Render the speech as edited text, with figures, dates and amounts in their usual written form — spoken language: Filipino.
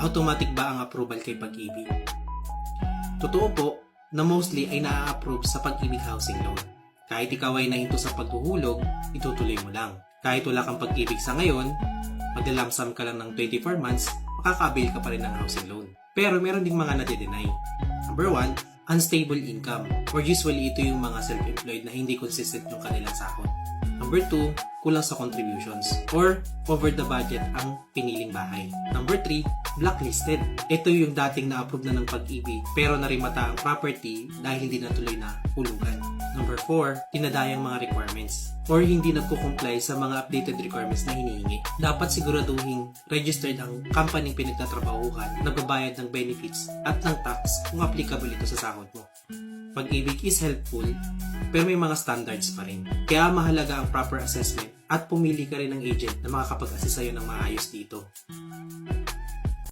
automatic ba ang approval kay Pag-ibig? Totoo po na mostly ay na-approve sa Pag-ibig housing loan. Kahit ikaw ay nahinto sa paghuhulog, itutuloy mo lang. Kahit wala kang Pag-ibig sa ngayon, maglalamsam ka lang ng 24 months, makaka-avail ka pa rin ng housing loan. Pero meron ding mga nade-deny. Number 1, unstable income, or usually ito yung mga self-employed na hindi consistent yung kanilang sahod. Number 2, kulang sa contributions, or over the budget ang piniling bahay. Number 3, blacklisted. Ito yung dating na-approve na ng Pag-ibig pero narimata ang property dahil hindi natuloy na hulugan. Number 4, tinadayang mga requirements or hindi nagko-comply sa mga updated requirements na hinihingi. Dapat siguraduhin registered ang company pinagtatrabahuhan, nagbabayad ng benefits at ng tax kung applicable ito sa sahod mo. Pag-ibig is helpful pero may mga standards pa rin. Kaya mahalaga ang proper assessment at pumili ka rin ng agent na makakapag-assist sa'yo ng maayos dito.